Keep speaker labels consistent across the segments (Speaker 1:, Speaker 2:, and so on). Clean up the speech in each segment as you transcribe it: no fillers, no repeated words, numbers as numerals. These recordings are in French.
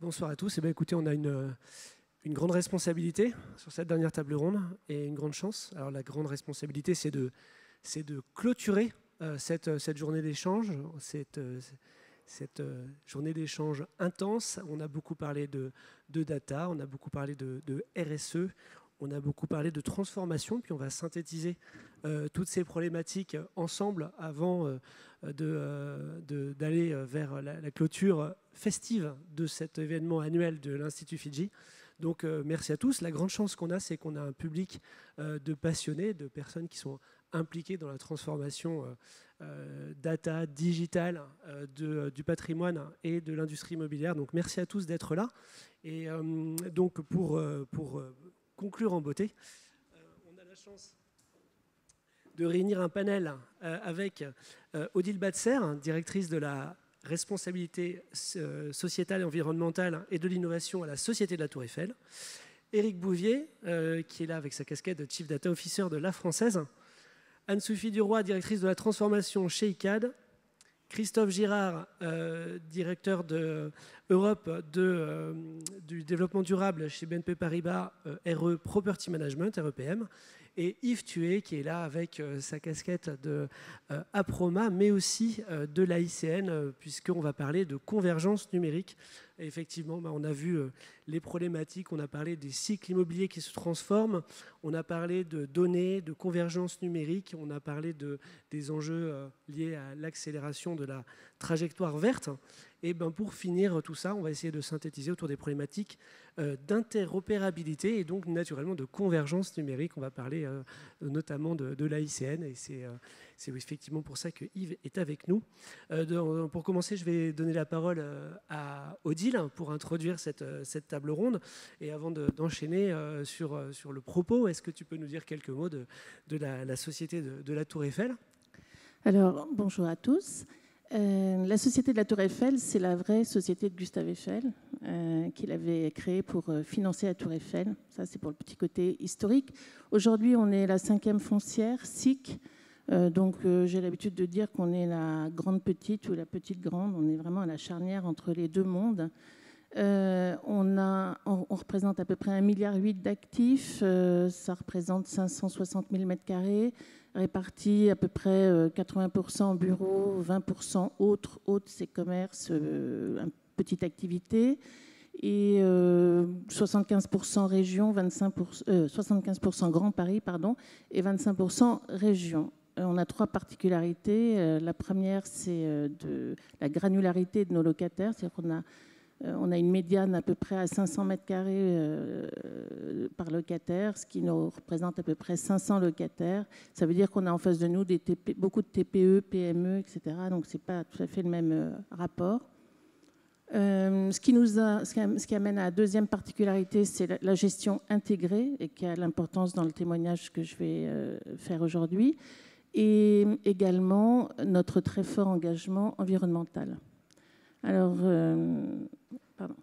Speaker 1: Bonsoir à tous. Écoutez, on a une grande responsabilité sur cette dernière table ronde et une grande chance. Alors la grande responsabilité, c'est de clôturer cette journée d'échange, cette journée d'échange intense. On a beaucoup parlé de data, on a beaucoup parlé de RSE, on a beaucoup parlé de transformation, puis on va synthétiser toutes ces problématiques ensemble avant d'aller vers la clôture festive de cet événement annuel de l'Institut Fidji. Donc merci à tous. La grande chance qu'on a, c'est qu'on a un public de passionnés, de personnes qui sont impliquées dans la transformation data, digitale du patrimoine et de l'industrie immobilière. Donc merci à tous d'être là. Et donc pour conclure en beauté, on a la chance de réunir un panel avec Odile Batser, directrice de la responsabilité sociétale et environnementale et de l'innovation à la Société de la Tour Eiffel, Éric Bouvier, qui est là avec sa casquette de Chief Data Officer de La Française, Anne-Sophie Duroy, directrice de la transformation chez ICAD, Christophe Girard, directeur de Europe du développement durable chez BNP Paribas, RE Property Management, REPM, et Yves Thué, qui est là avec sa casquette de Aproma, mais aussi de l'AICN, puisqu'on va parler de convergence numérique. Et effectivement, on a vu les problématiques, on a parlé des cycles immobiliers qui se transforment, on a parlé de données, de convergence numérique, on a parlé des enjeux liés à l'accélération de la trajectoire verte. Et pour finir tout ça, on va essayer de synthétiser autour des problématiques d'interopérabilité et donc naturellement de convergence numérique. On va parler notamment de l'AICN et c'est effectivement pour ça que Yves est avec nous. Pour commencer, je vais donner la parole à Odile pour introduire cette table ronde. Et avant d'enchaîner sur le propos, est-ce que tu peux nous dire quelques mots de la Société de la Tour Eiffel ?
Speaker 2: Alors, bonjour à tous. La Société de la Tour Eiffel, c'est la vraie société de Gustave Eiffel qu'il avait créée pour financer la Tour Eiffel. Ça, c'est pour le petit côté historique. Aujourd'hui, on est la 5e foncière, SIC. Donc, j'ai l'habitude de dire qu'on est la grande petite ou la petite grande. On est vraiment à la charnière entre les deux mondes. On représente à peu près 1,8 milliard d'actifs. Ça représente 560 000 m², répartis à peu près 80% en bureaux, 20% autres. Autres, c'est commerce, petite activité. Et 75% région, 75% Grand Paris, pardon, et 25% région. On a 3 particularités. La première, c'est la granularité de nos locataires. C'est-à-dire qu'on a une médiane à peu près à 500 m² par locataire, ce qui nous représente à peu près 500 locataires. Ça veut dire qu'on a en face de nous beaucoup de TPE, PME, etc. Donc, ce n'est pas tout à fait le même rapport. Ce qui amène à la deuxième particularité, c'est la gestion intégrée et qui a l'importance dans le témoignage que je vais faire aujourd'hui. Et également notre très fort engagement environnemental. Alors, pardon.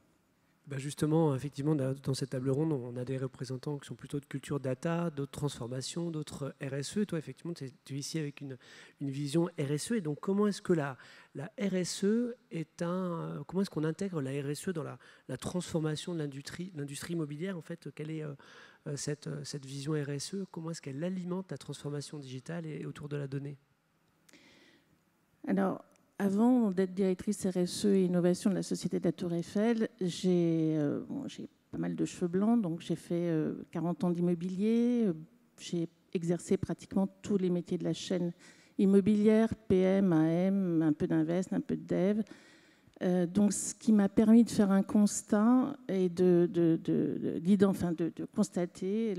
Speaker 1: Justement, effectivement, dans cette table ronde, on a des représentants qui sont plutôt de culture data, d'autres transformation, d'autres RSE. Et toi, effectivement, tu es ici avec une vision RSE. Et donc, comment est-ce que la RSE comment est-ce qu'on intègre la RSE dans la transformation de l'industrie immobilière? En fait, quelle est cette vision RSE? Comment est-ce qu'elle alimente la transformation digitale et autour de la donnée?
Speaker 2: Alors, avant d'être directrice RSE et innovation de la Société de la Tour Eiffel, j'ai pas mal de cheveux blancs, donc j'ai fait 40 ans d'immobilier. J'ai exercé pratiquement tous les métiers de la chaîne immobilière, PM, AM, un peu d'invest, un peu de dev. Donc, ce qui m'a permis de faire un constat et de constater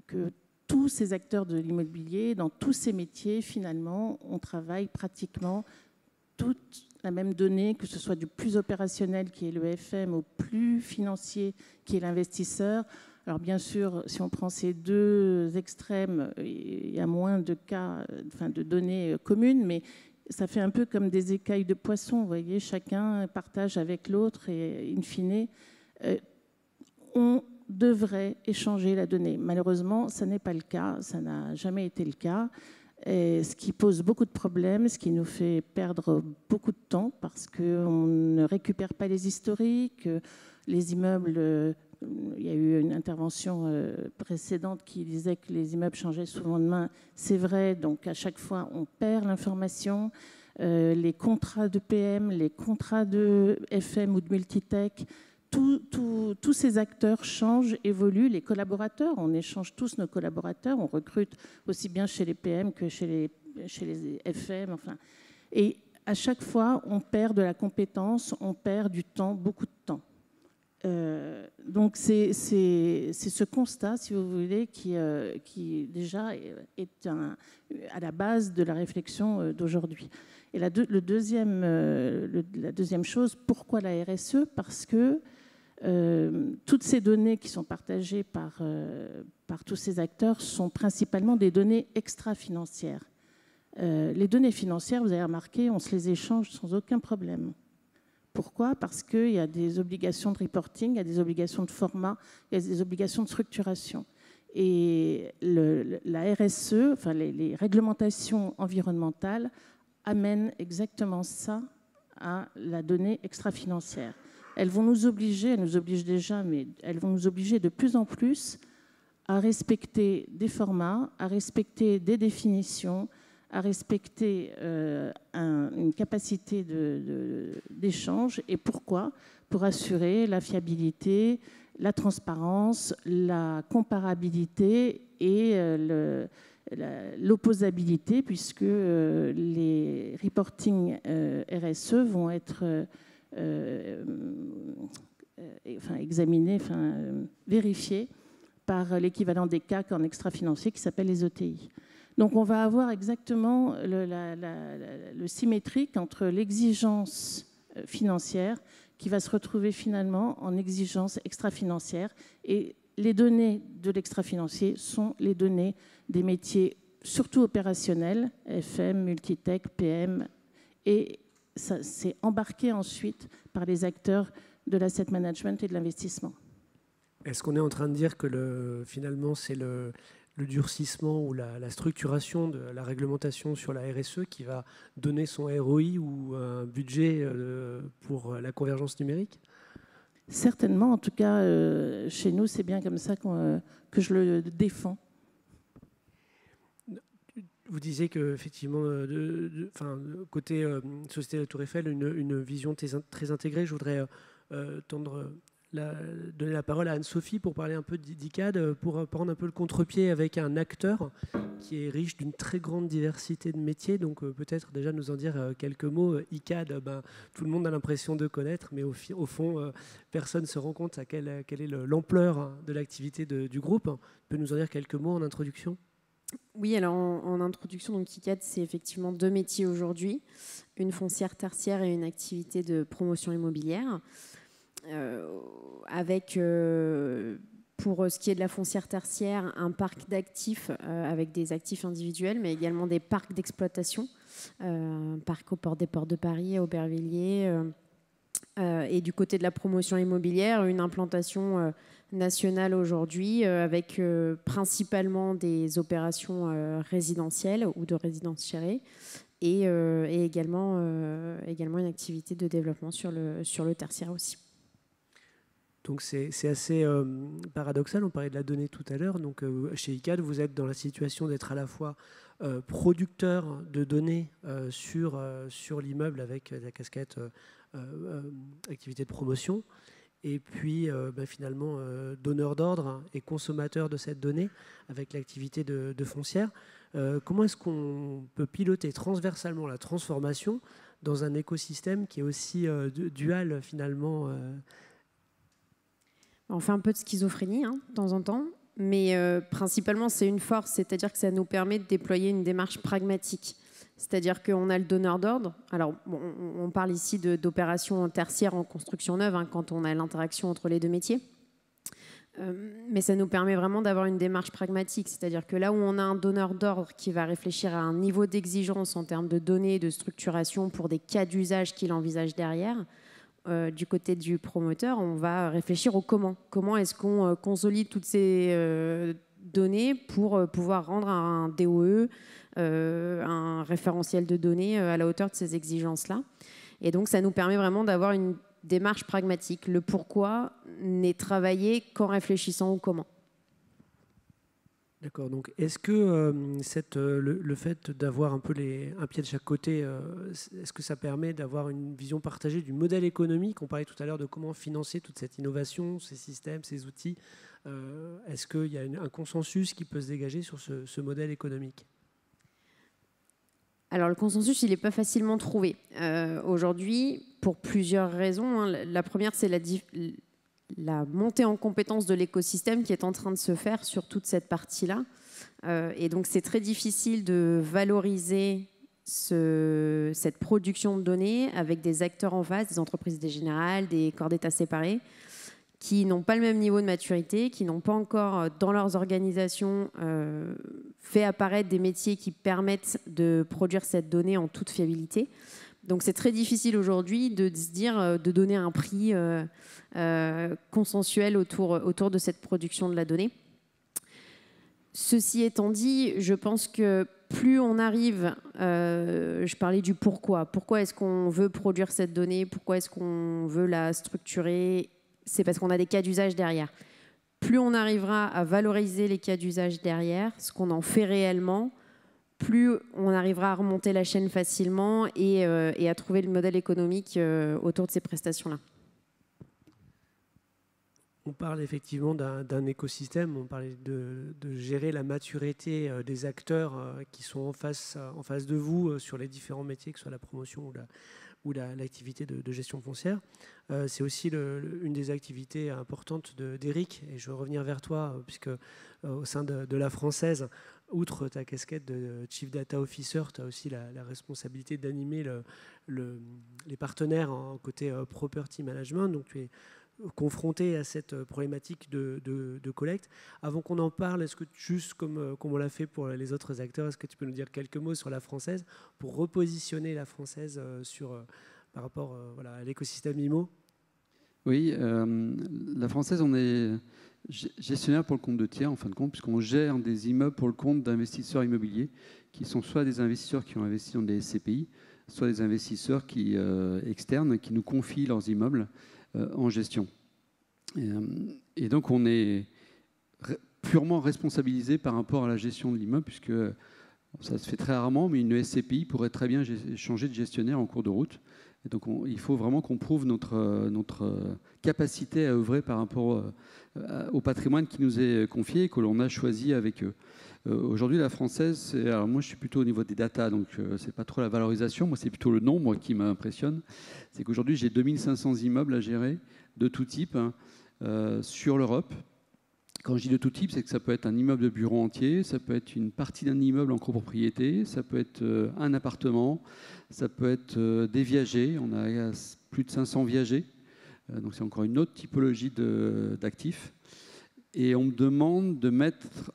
Speaker 2: que tous ces acteurs de l'immobilier, dans tous ces métiers, finalement, on travaille pratiquement toute la même donnée, que ce soit du plus opérationnel qui est le FM au plus financier qui est l'investisseur. Alors bien sûr, si on prend ces deux extrêmes, il y a moins de cas, de données communes, mais ça fait un peu comme des écailles de poisson. Vous voyez, chacun partage avec l'autre et in fine, on devrait échanger la donnée. Malheureusement, ça n'est pas le cas, ça n'a jamais été le cas. Et ce qui pose beaucoup de problèmes, ce qui nous fait perdre beaucoup de temps parce qu'on ne récupère pas les historiques, les immeubles. Il y a eu une intervention précédente qui disait que les immeubles changeaient souvent de main. C'est vrai, donc à chaque fois, on perd l'information. Les contrats de PM, les contrats de FM ou de Multitech, tous ces acteurs changent, évoluent. Les collaborateurs, on échange tous nos collaborateurs, on recrute aussi bien chez les PM que chez les FM. Enfin. Et à chaque fois, on perd de la compétence, on perd du temps, beaucoup de temps. Donc c'est ce constat, si vous voulez, qui déjà est à la base de la réflexion d'aujourd'hui. Et la deuxième chose, pourquoi la RSE? Parce que toutes ces données qui sont partagées par tous ces acteurs sont principalement des données extra-financières. Les données financières, vous avez remarqué, on se les échange sans aucun problème. Pourquoi? Parce qu'il y a des obligations de reporting, il y a des obligations de format, il y a des obligations de structuration. Et la RSE, enfin les réglementations environnementales, amènent exactement ça à la donnée extra-financière. Elles vont nous obliger, elles nous obligent déjà, mais elles vont nous obliger de plus en plus à respecter des formats, à respecter des définitions, à respecter une capacité d'échange. Et pourquoi? Pour assurer la fiabilité, la transparence, la comparabilité et l'opposabilité, puisque les reporting RSE vont être examinés, vérifiés par l'équivalent des CAC en extra-financier qui s'appelle les ETI. Donc on va avoir exactement le symétrique entre l'exigence financière qui va se retrouver finalement en exigence extra-financière. Et les données de l'extra-financier sont les données des métiers surtout opérationnels, FM, Multitech, PM, et ça c'est embarqué ensuite par les acteurs de l'asset management et de l'investissement.
Speaker 1: Est-ce qu'on est en train de dire que finalement c'est le durcissement ou la structuration de la réglementation sur la RSE qui va donner son ROI ou un budget pour la convergence numérique?
Speaker 2: Certainement, en tout cas, chez nous, c'est bien comme ça que je le défends.
Speaker 1: Vous disiez qu'effectivement, côté Société de la Tour Eiffel, une vision très intégrée. Je voudrais donner la parole à Anne-Sophie pour parler un peu d'ICAD, pour prendre un peu le contre-pied avec un acteur qui est riche d'une très grande diversité de métiers. Donc peut-être déjà nous en dire quelques mots. ICAD, tout le monde a l'impression de connaître, mais au fond, personne ne se rend compte à quelle est l'ampleur de l'activité du groupe. Tu peux nous en dire quelques mots en introduction ?
Speaker 3: Oui, alors en introduction, donc ICAD, c'est effectivement 2 métiers aujourd'hui, une foncière tertiaire et une activité de promotion immobilière. Avec, pour ce qui est de la foncière tertiaire, un parc d'actifs avec des actifs individuels, mais également des parcs d'exploitation, un parc au port des Ports de Paris, à Aubervilliers, et du côté de la promotion immobilière, une implantation nationale aujourd'hui avec principalement des opérations résidentielles ou de résidences gérées et également une activité de développement sur le tertiaire aussi.
Speaker 1: Donc c'est assez paradoxal, on parlait de la donnée tout à l'heure. Donc chez ICAD, vous êtes dans la situation d'être à la fois producteur de données sur l'immeuble avec la casquette activité de promotion, et puis finalement donneur d'ordre et consommateur de cette donnée avec l'activité de foncière. Comment est-ce qu'on peut piloter transversalement la transformation dans un écosystème qui est aussi dual finalement?
Speaker 3: On fait un peu de schizophrénie de temps en temps, mais principalement c'est une force, c'est-à-dire que ça nous permet de déployer une démarche pragmatique. C'est-à-dire qu'on a le donneur d'ordre. Alors, on parle ici d'opérations tertiaires en construction neuve quand on a l'interaction entre les deux métiers. Mais ça nous permet vraiment d'avoir une démarche pragmatique. C'est-à-dire que là où on a un donneur d'ordre qui va réfléchir à un niveau d'exigence en termes de données, de structuration pour des cas d'usage qu'il envisage derrière, du côté du promoteur, on va réfléchir au comment. Comment est-ce qu'on consolide toutes ces données pour pouvoir rendre un DOE, un référentiel de données à la hauteur de ces exigences-là. Et donc, ça nous permet vraiment d'avoir une démarche pragmatique. Le pourquoi n'est travaillé qu'en réfléchissant au comment.
Speaker 1: D'accord. Donc, est-ce que le fait d'avoir un peu un pied de chaque côté, est-ce que ça permet d'avoir une vision partagée du modèle économique? On parlait tout à l'heure de comment financer toute cette innovation, ces systèmes, ces outils. Est-ce qu'il y a un consensus qui peut se dégager sur ce modèle économique?
Speaker 3: Alors, le consensus, il n'est pas facilement trouvé. Aujourd'hui, pour plusieurs raisons. La première, c'est la montée en compétence de l'écosystème qui est en train de se faire sur toute cette partie-là. Et donc, c'est très difficile de valoriser cette production de données avec des acteurs en face, des entreprises générales, des corps d'État séparés, qui n'ont pas le même niveau de maturité, qui n'ont pas encore dans leurs organisations fait apparaître des métiers qui permettent de produire cette donnée en toute fiabilité. Donc c'est très difficile aujourd'hui de se dire, de donner un prix consensuel autour de cette production de la donnée. Ceci étant dit, je pense que plus on arrive, je parlais du pourquoi. Pourquoi est-ce qu'on veut produire cette donnée? Pourquoi est-ce qu'on veut la structurer? C'est parce qu'on a des cas d'usage derrière. Plus on arrivera à valoriser les cas d'usage derrière, ce qu'on en fait réellement, plus on arrivera à remonter la chaîne facilement et à trouver le modèle économique autour de ces prestations-là.
Speaker 1: On parle effectivement d'un écosystème, on parlait de gérer la maturité des acteurs qui sont en face de vous sur les différents métiers, que ce soit la promotion ou l'activité de gestion foncière. C'est aussi une des activités importantes d'Eric, et je veux revenir vers toi, puisque au sein de la Française, outre ta casquette de Chief Data Officer, tu as aussi la responsabilité d'animer les partenaires en côté Property Management, donc tu es confronté à cette problématique de collecte. Avant qu'on en parle, est-ce que juste comme on l'a fait pour les autres acteurs, est-ce que tu peux nous dire quelques mots sur la Française pour repositionner la Française par rapport à l'écosystème IMO?
Speaker 4: Oui, la Française, on est gestionnaire pour le compte de tiers, en fin de compte, puisqu'on gère des immeubles pour le compte d'investisseurs immobiliers, qui sont soit des investisseurs qui ont investi dans des SCPI, soit des investisseurs externes qui nous confient leurs immeubles en gestion. Et donc, on est purement responsabilisé par rapport à la gestion de l'immeuble, puisque ça se fait très rarement, mais une SCPI pourrait très bien changer de gestionnaire en cours de route. Et donc, il faut vraiment qu'on prouve notre capacité à œuvrer par rapport au patrimoine qui nous est confié et que l'on a choisi avec eux. Aujourd'hui, la Française, alors moi je suis plutôt au niveau des data, donc c'est pas trop la valorisation, moi c'est plutôt le nombre qui m'impressionne. C'est qu'aujourd'hui j'ai 2500 immeubles à gérer de tout type sur l'Europe. Quand je dis de tout type, c'est que ça peut être un immeuble de bureau entier, ça peut être une partie d'un immeuble en copropriété, ça peut être un appartement, ça peut être des viagers, on a plus de 500 viagers, donc c'est encore une autre typologie d'actifs. Et on me demande de mettre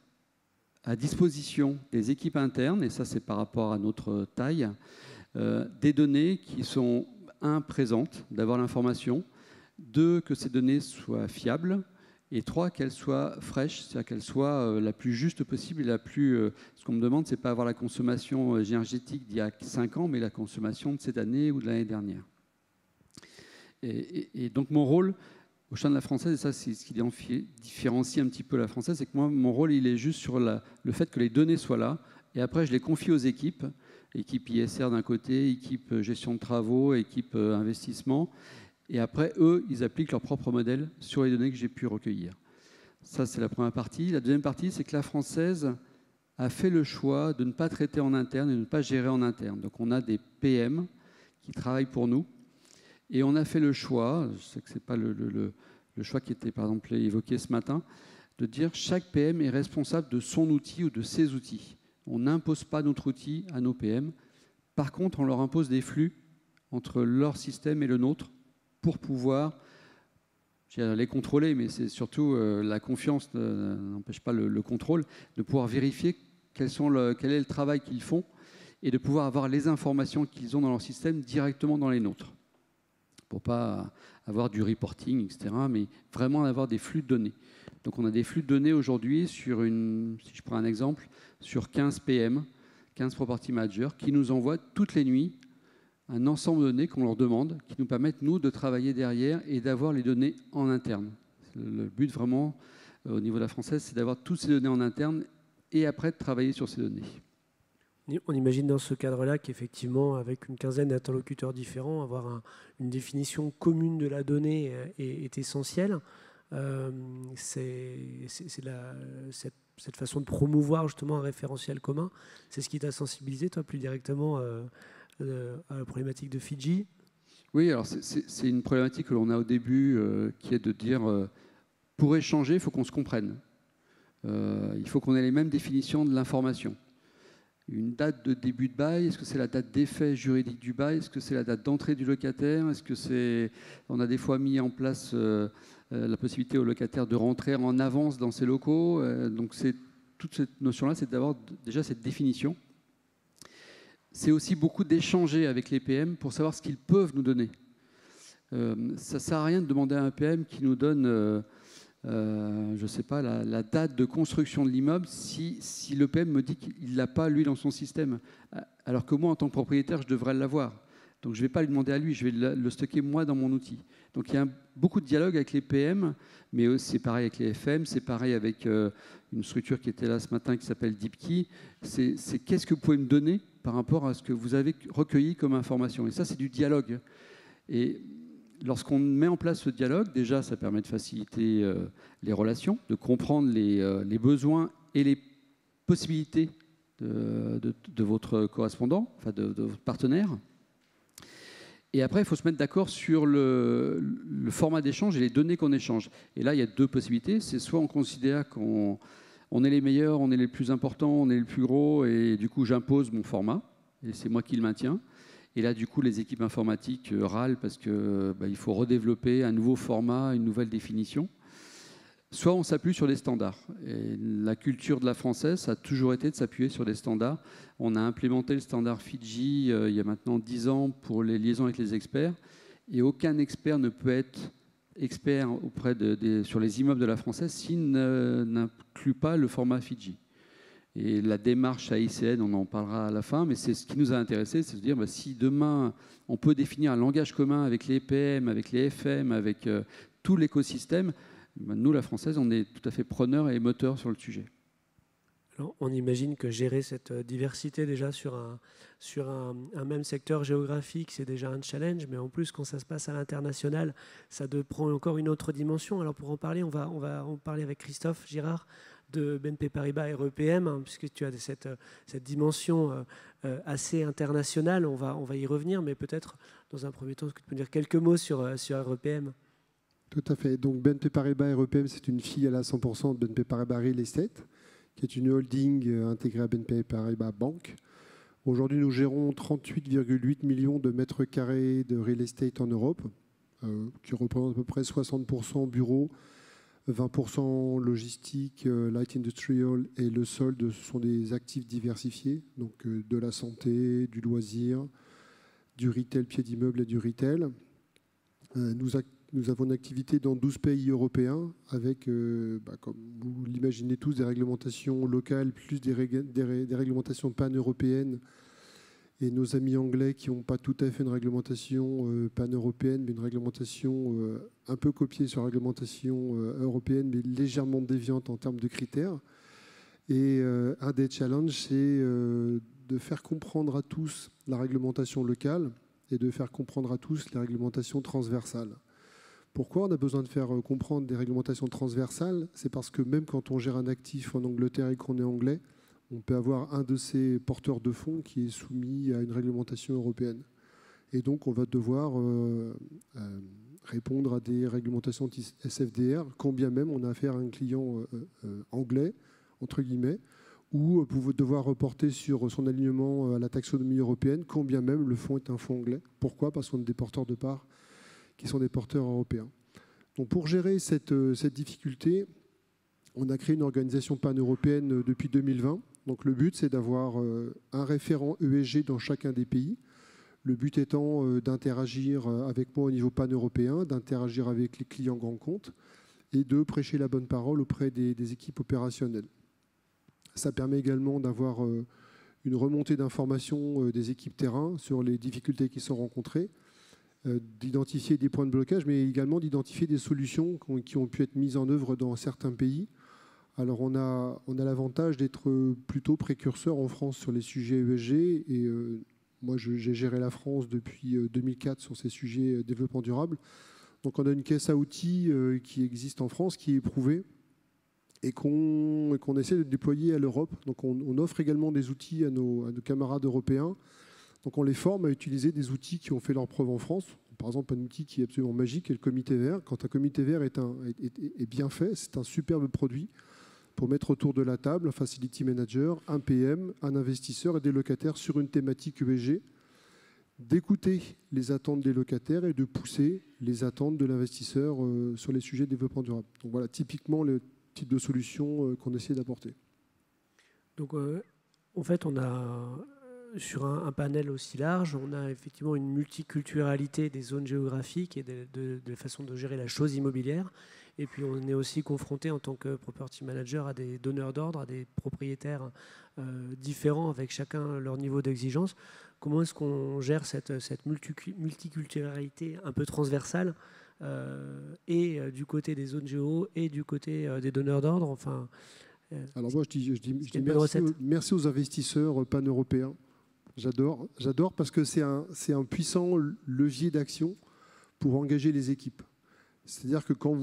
Speaker 4: à disposition des équipes internes, et ça c'est par rapport à notre taille, des données qui sont, présentes, d'avoir l'information, que ces données soient fiables, et 3, qu'elles soient fraîches, c'est-à-dire qu'elles soient la plus juste possible et la plus... ce qu'on me demande, c'est pas avoir la consommation énergétique d'il y a 5 ans, mais la consommation de cette année ou de l'année dernière. Et donc mon rôle au sein de la Française, et ça c'est ce qui différencie un petit peu la Française, c'est que moi, mon rôle, il est juste sur le fait que les données soient là, et après je les confie aux équipes, équipe ISR d'un côté, équipe gestion de travaux, équipe investissement, et après, eux, ils appliquent leur propre modèle sur les données que j'ai pu recueillir. Ça, c'est la première partie. La deuxième partie, c'est que la Française a fait le choix de ne pas traiter en interne et de ne pas gérer en interne. Donc, on a des PM qui travaillent pour nous. Et on a fait le choix, je sais que ce n'est pas le choix qui était, par exemple, évoqué ce matin, de dire que chaque PM est responsable de son outil ou de ses outils. On n'impose pas notre outil à nos PM. Par contre, on leur impose des flux entre leur système et le nôtre, pour pouvoir les contrôler, mais c'est surtout la confiance n'empêche pas le contrôle, de pouvoir vérifier quel est le travail qu'ils font et de pouvoir avoir les informations qu'ils ont dans leur système directement dans les nôtres, pour ne pas avoir du reporting, etc., mais vraiment avoir des flux de données. Donc on a des flux de données aujourd'hui sur si je prends un exemple, sur 15 PM, 15 property managers, qui nous envoient toutes les nuits un ensemble de données qu'on leur demande, qui nous permettent, nous, de travailler derrière et d'avoir les données en interne. Le but vraiment, au niveau de la Française, c'est d'avoir toutes ces données en interne et après de travailler sur ces données.
Speaker 1: On imagine dans ce cadre-là qu'effectivement, avec une quinzaine d'interlocuteurs différents, avoir une définition commune de la donnée est essentielle. Cette façon de promouvoir justement un référentiel commun, c'est ce qui t'a sensibilisé, toi, plus directement à la problématique de Fidji?
Speaker 4: Oui, alors c'est une problématique que l'on a au début, qui est de dire, pour échanger, il faut qu'on se comprenne. Il faut qu'on ait les mêmes définitions de l'information. Une date de début de bail, est-ce que c'est la date d'effet juridique du bail? Est-ce que c'est la date d'entrée du locataire? Est-ce que c'est... On a des fois mis en place la possibilité aux locataires de rentrer en avance dans ces locaux. Donc toute cette notion-là, c'est d'avoir déjà cette définition. C'est aussi beaucoup d'échanger avec les PM pour savoir ce qu'ils peuvent nous donner. Ça ne sert à rien de demander à un PM qui nous donne... je ne sais pas, la date de construction de l'immeuble, si le PM me dit qu'il ne l'a pas, lui, dans son système. Alors que moi, en tant que propriétaire, je devrais l'avoir. Donc, je ne vais pas lui demander à lui, je vais le stocker, moi, dans mon outil. Donc, il y a beaucoup de dialogue avec les PM, mais c'est pareil avec les FM, c'est pareil avec une structure qui était là ce matin qui s'appelle DeepKey. C'est qu'est-ce que vous pouvez me donner par rapport à ce que vous avez recueilli comme information. Et ça, c'est du dialogue. Et lorsqu'on met en place ce dialogue, déjà, ça permet de faciliter les relations, de comprendre les besoins et les possibilités de votre correspondant, enfin de votre partenaire. Et après, il faut se mettre d'accord sur le format d'échange et les données qu'on échange. Et là, il y a deux possibilités. C'est soit on considère qu'on est les meilleurs, on est les plus importants, on est les plus gros, et du coup, j'impose mon format, et c'est moi qui le maintiens. Et là, du coup, les équipes informatiques râlent parce qu'il faut redévelopper un nouveau format, une nouvelle définition. Soit on s'appuie sur les standards. Et la culture de la Française, ça a toujours été de s'appuyer sur des standards. On a implémenté le standard Fidji il y a maintenant 10 ans pour les liaisons avec les experts. Et aucun expert ne peut être expert sur les immeubles de la Française s'il n'inclut pas le format Fidji. Et la démarche AICN, on en parlera à la fin, mais c'est ce qui nous a intéressé, c'est de se dire si demain on peut définir un langage commun avec les PM, avec les FM, avec tout l'écosystème, nous, la Française, on est tout à fait preneurs et moteurs sur le sujet.
Speaker 1: Alors, on imagine que gérer cette diversité déjà sur un même secteur géographique, c'est déjà un challenge, mais en plus, quand ça se passe à l'international, ça prend encore une autre dimension. Alors, pour en parler, on va en parler avec Christophe Girard de BNP Paribas REPM, puisque tu as cette dimension assez internationale. On va y revenir, mais peut-être, dans un premier temps, est-ce que tu peux dire quelques mots sur REPM?
Speaker 5: Tout à fait. Donc BNP Paribas REPM, c'est une filiale à 100% de BNP Paribas Real Estate, qui est une holding intégrée à BNP Paribas Banque. Aujourd'hui, nous gérons 38,8 millions de mètres carrés de real estate en Europe, qui représente à peu près 60% bureaux, 20% logistique, light industrial, et le solde, ce sont des actifs diversifiés, donc de la santé, du loisir, du retail, pied d'immeuble et du retail. Nous avons une activité dans 12 pays européens avec, comme vous l'imaginez tous, des réglementations locales plus des réglementations pan-européennes. Et nos amis anglais qui n'ont pas tout à fait une réglementation pan-européenne, mais une réglementation un peu copiée sur la réglementation européenne, mais légèrement déviante en termes de critères. Et un des challenges, c'est de faire comprendre à tous la réglementation locale et de faire comprendre à tous les réglementations transversales. Pourquoi on a besoin de faire comprendre des réglementations transversales? C'est parce que même quand on gère un actif en Angleterre et qu'on est anglais, on peut avoir un de ces porteurs de fonds qui est soumis à une réglementation européenne. Et donc, on va devoir répondre à des réglementations SFDR, quand bien même on a affaire à un client anglais, entre guillemets, ou devoir reporter sur son alignement à la taxonomie européenne, quand bien même le fonds est un fonds anglais. Pourquoi? Parce qu'on a des porteurs de parts qui sont des porteurs européens. Donc pour gérer cette difficulté, on a créé une organisation pan-européenne depuis 2020. Donc le but, c'est d'avoir un référent ESG dans chacun des pays. Le but étant d'interagir avec moi au niveau pan-européen, d'interagir avec les clients grands comptes et de prêcher la bonne parole auprès des équipes opérationnelles. Ça permet également d'avoir une remontée d'informations des équipes terrain sur les difficultés qui sont rencontrées, d'identifier des points de blocage, mais également d'identifier des solutions qui ont pu être mises en œuvre dans certains pays. Alors on a l'avantage d'être plutôt précurseur en France sur les sujets ESG, et moi j'ai géré la France depuis 2004 sur ces sujets développement durable. Donc on a une caisse à outils qui existe en France, qui est éprouvée, et qu'on essaie de déployer à l'Europe. Donc on offre également des outils à nos camarades européens. Donc on les forme à utiliser des outils qui ont fait leur preuve en France. Par exemple, un outil qui est absolument magique est le comité vert. Quand un comité vert est bien fait, c'est un superbe produit pour mettre autour de la table un facility manager, un PM, un investisseur et des locataires sur une thématique ESG, d'écouter les attentes des locataires et de pousser les attentes de l'investisseur sur les sujets de développement durable. Donc voilà, typiquement le type de solution qu'on essaie d'apporter.
Speaker 1: Donc en fait, on a sur un panel aussi large, on a effectivement une multiculturalité des zones géographiques et de façon de gérer la chose immobilière. Et puis on est aussi confronté en tant que property manager à des donneurs d'ordre, à des propriétaires différents avec chacun leur niveau d'exigence. Comment est-ce qu'on gère cette multiculturalité un peu transversale et du côté des zones géo et du côté des donneurs d'ordre, enfin,
Speaker 5: alors moi je dis merci aux investisseurs pan-européens. J'adore parce que c'est un puissant levier d'action pour engager les équipes. C'est-à-dire que quand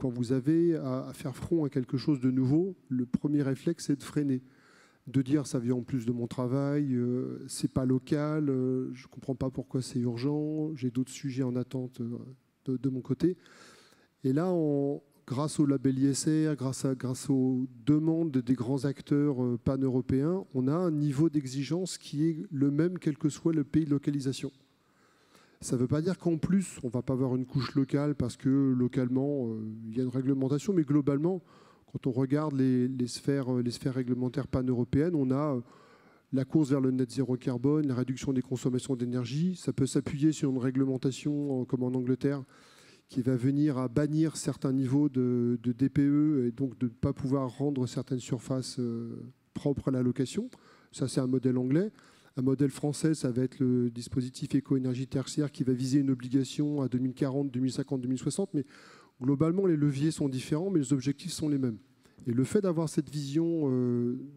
Speaker 5: vous avez à faire front à quelque chose de nouveau, le premier réflexe, c'est de freiner. De dire ça vient en plus de mon travail, c'est pas local, je comprends pas pourquoi c'est urgent, j'ai d'autres sujets en attente de mon côté. Et là, grâce au label ISR, grâce aux demandes des grands acteurs pan-européens, on a un niveau d'exigence qui est le même quel que soit le pays de localisation. Ça ne veut pas dire qu'en plus, on ne va pas avoir une couche locale parce que localement, il y a une réglementation, mais globalement, quand on regarde les sphères réglementaires pan-européennes, on a la course vers le net zéro carbone, la réduction des consommations d'énergie. Ça peut s'appuyer sur une réglementation comme en Angleterre qui va venir à bannir certains niveaux de DPE et donc de ne pas pouvoir rendre certaines surfaces propres à la location. Ça, c'est un modèle anglais. Un modèle français, ça va être le dispositif éco-énergie tertiaire qui va viser une obligation à 2040, 2050, 2060. Mais globalement, les leviers sont différents, mais les objectifs sont les mêmes. Et le fait d'avoir cette vision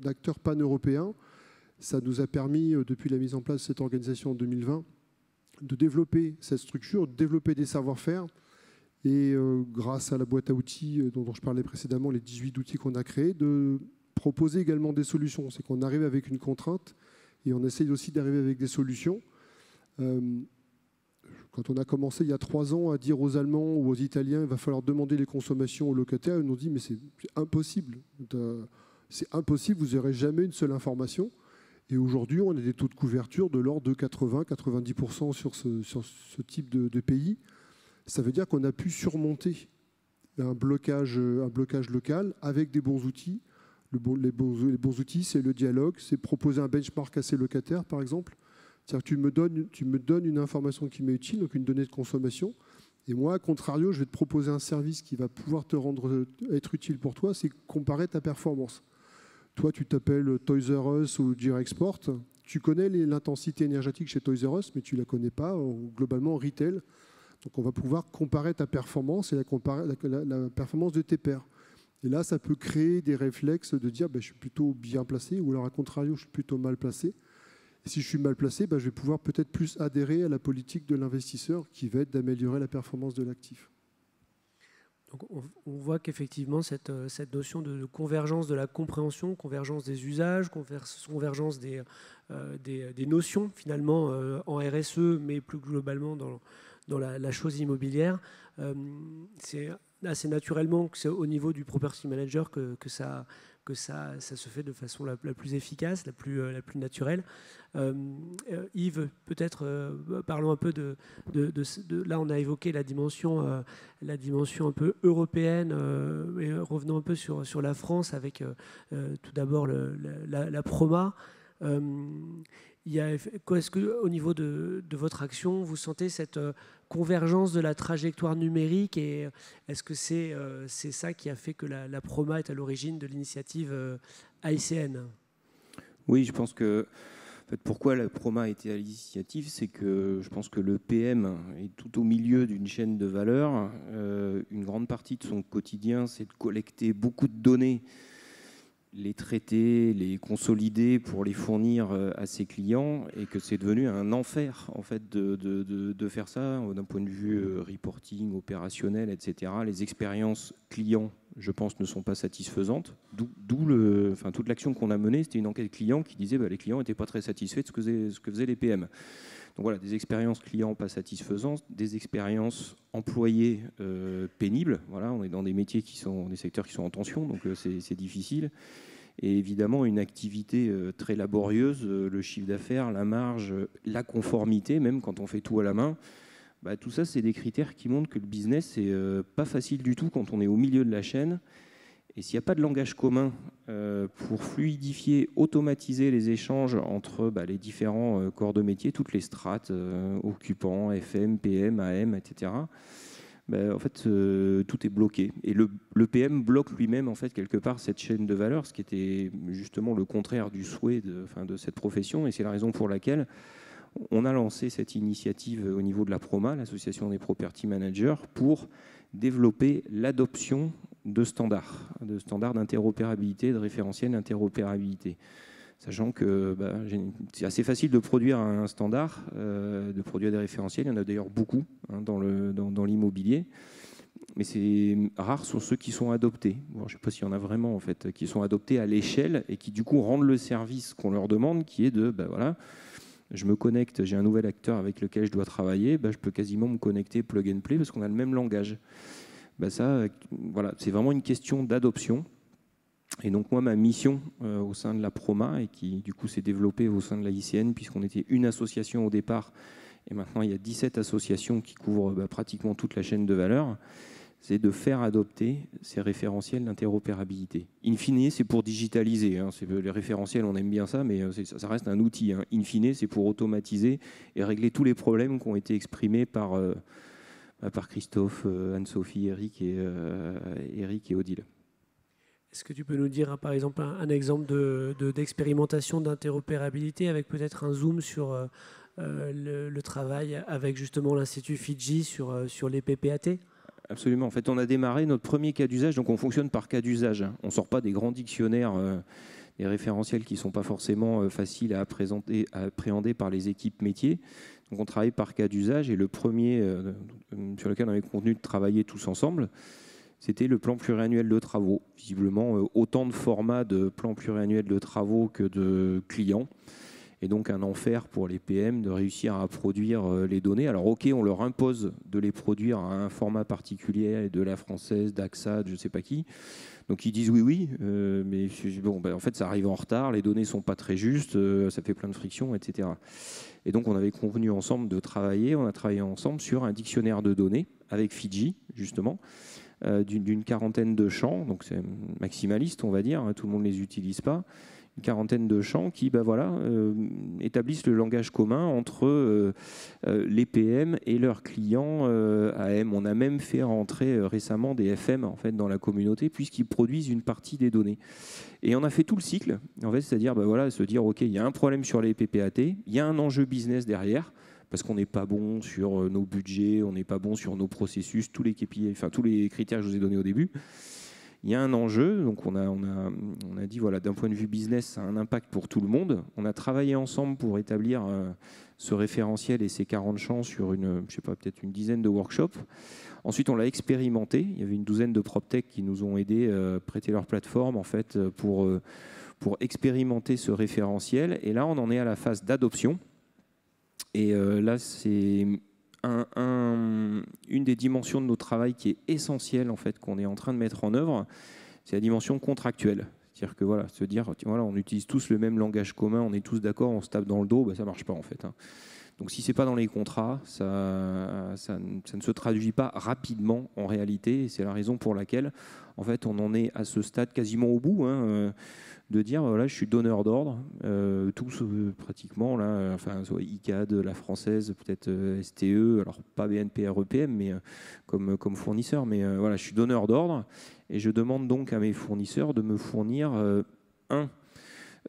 Speaker 5: d'acteurs pan-européens, ça nous a permis, depuis la mise en place de cette organisation en 2020, de développer cette structure, de développer des savoir-faire. Et grâce à la boîte à outils dont je parlais précédemment, les 18 outils qu'on a créés, de proposer également des solutions. C'est qu'on arrive avec une contrainte et on essaye aussi d'arriver avec des solutions. Quand on a commencé il y a 3 ans à dire aux Allemands ou aux Italiens il va falloir demander les consommations aux locataires, ils nous ont dit mais c'est impossible. C'est impossible, vous n'aurez jamais une seule information. Et aujourd'hui, on a des taux de couverture de l'ordre de 80-90% sur ce type de pays. Ça veut dire qu'on a pu surmonter un blocage local avec des bons outils. Les bons outils, c'est le dialogue, c'est proposer un benchmark à ses locataires, par exemple. C'est-à-dire que tu me donnes une information qui m'est utile, donc une donnée de consommation. Et moi, à contrario, je vais te proposer un service qui va pouvoir être utile pour toi, c'est comparer ta performance. Toi, tu t'appelles Toys R Us ou Direxport. Tu connais l'intensité énergétique chez Toys R Us, mais tu ne la connais pas globalement en retail. Donc on va pouvoir comparer ta performance et la performance de tes pairs. Et là, ça peut créer des réflexes de dire je suis plutôt bien placé, ou alors à contrario, je suis plutôt mal placé. Et si je suis mal placé, je vais pouvoir peut-être plus adhérer à la politique de l'investisseur qui va être d'améliorer la performance de l'actif.
Speaker 1: Donc on voit qu'effectivement, cette notion de convergence de la compréhension, convergence des usages, convergence des notions finalement en RSE, mais plus globalement dans la chose immobilière, c'est assez naturellement que c'est au niveau du property manager que ça se fait de façon la plus efficace, la plus naturelle. Yves, peut-être parlons un peu de là on a évoqué la dimension un peu européenne, et revenons un peu sur la France avec tout d'abord la PROMA. Est-ce qu'au niveau de votre action, vous sentez cette convergence de la trajectoire numérique et est-ce que c'est ça qui a fait que la PROMA est à l'origine de l'initiative ICN?
Speaker 6: Oui, je pense que en fait, pourquoi la PROMA a été à l'initiative, c'est que je pense que le PM est tout au milieu d'une chaîne de valeur. Une grande partie de son quotidien, c'est de collecter beaucoup de données, les traiter, les consolider pour les fournir à ses clients, et que c'est devenu un enfer en fait de faire ça d'un point de vue reporting, opérationnel, etc. Les expériences clients, je pense, ne sont pas satisfaisantes. D'où toute l'action qu'on a menée, c'était une enquête client qui disait que les clients n'étaient pas très satisfaits de ce que faisaient les PM. Donc voilà, des expériences clients pas satisfaisantes, des expériences employés pénibles. Voilà, on est dans des métiers des secteurs qui sont en tension, donc c'est difficile. Et évidemment, une activité très laborieuse, le chiffre d'affaires, la marge, la conformité, même quand on fait tout à la main. Tout ça, c'est des critères qui montrent que le business, c'est pas facile du tout quand on est au milieu de la chaîne. Et s'il n'y a pas de langage commun pour fluidifier, automatiser les échanges entre les différents corps de métier, toutes les strates, occupants, FM, PM, AM, etc., en fait, tout est bloqué. Et le PM bloque lui-même, en fait, quelque part, cette chaîne de valeur, ce qui était justement le contraire du souhait de cette profession. Et c'est la raison pour laquelle on a lancé cette initiative au niveau de la PROMA, l'Association des Property Managers, pour développer l'adoption de standards d'interopérabilité, de référentiels d'interopérabilité. Sachant que c'est assez facile de produire un standard, de produire des référentiels. Il y en a d'ailleurs beaucoup dans l'immobilier. Mais c'est rare sont ceux qui sont adoptés. Bon, je ne sais pas s'il y en a vraiment en fait, qui sont adoptés à l'échelle et qui du coup rendent le service qu'on leur demande, qui est de je me connecte, j'ai un nouvel acteur avec lequel je dois travailler, je peux quasiment me connecter plug and play parce qu'on a le même langage. C'est vraiment une question d'adoption. Et donc moi, ma mission au sein de la PROMA, et qui du coup s'est développée au sein de la ICN, puisqu'on était une association au départ, et maintenant il y a 17 associations qui couvrent pratiquement toute la chaîne de valeur, c'est de faire adopter ces référentiels d'interopérabilité. In fine, c'est pour digitaliser. Les référentiels, on aime bien ça, mais ça reste un outil. In fine, c'est pour automatiser et régler tous les problèmes qui ont été exprimés par Christophe, Anne-Sophie, Eric et Odile.
Speaker 1: Est-ce que tu peux nous dire, par exemple, un exemple d'expérimentation d'interopérabilité avec peut-être un zoom sur le travail avec justement l'Institut Fidji sur les PPAT ?
Speaker 6: Absolument. En fait, on a démarré notre premier cas d'usage, donc on fonctionne par cas d'usage. On ne sort pas des grands dictionnaires, des référentiels qui ne sont pas forcément faciles à appréhender par les équipes métiers. Donc on travaille par cas d'usage, et le premier sur lequel on avait convenu de travailler tous ensemble, c'était le plan pluriannuel de travaux. Visiblement, autant de formats de plan pluriannuel de travaux que de clients. Et donc un enfer pour les PM de réussir à produire les données. Alors ok, on leur impose de les produire à un format particulier, de la Française, d'AXA, de je ne sais pas qui. Donc ils disent oui, mais en fait ça arrive en retard, les données ne sont pas très justes, ça fait plein de frictions, etc. Et donc on avait convenu ensemble de travailler, on a travaillé ensemble sur un dictionnaire de données avec Fidji, justement, d'une quarantaine de champs, donc c'est maximaliste, on va dire, tout le monde ne les utilise pas. Une quarantaine de champs qui établissent le langage commun entre les PM et leurs clients AM. On a même fait rentrer récemment des FM en fait, dans la communauté, puisqu'ils produisent une partie des données. Et on a fait tout le cycle, en fait, c'est-à-dire se dire ok, il y a un problème sur les PPAT, il y a un enjeu business derrière, parce qu'on n'est pas bon sur nos budgets, on n'est pas bon sur nos processus, tous les KPI, tous les critères que je vous ai donnés au début. Il y a un enjeu, donc on a dit, d'un point de vue business, ça a un impact pour tout le monde. On a travaillé ensemble pour établir ce référentiel et ces 40 champs sur peut-être une dizaine de workshops. Ensuite, on l'a expérimenté. Il y avait une douzaine de PropTech qui nous ont aidés, prêté leur plateforme en fait, pour expérimenter ce référentiel. Et là, on en est à la phase d'adoption. Et là, c'est une des dimensions de notre travail qui est essentielle, en fait, qu'on est en train de mettre en œuvre, c'est la dimension contractuelle. C'est-à-dire que se dire, on utilise tous le même langage commun, on est tous d'accord, on se tape dans le dos, ça ne marche pas en fait. Donc si ce n'est pas dans les contrats, ça ne se traduit pas rapidement en réalité. Et c'est la raison pour laquelle en fait, on en est à ce stade quasiment au bout, de dire voilà, je suis donneur d'ordre, tous pratiquement, là, enfin, soit ICAD, la française, peut-être STE, alors pas BNP REPM, mais comme fournisseur. Mais voilà, je suis donneur d'ordre et je demande donc à mes fournisseurs de me fournir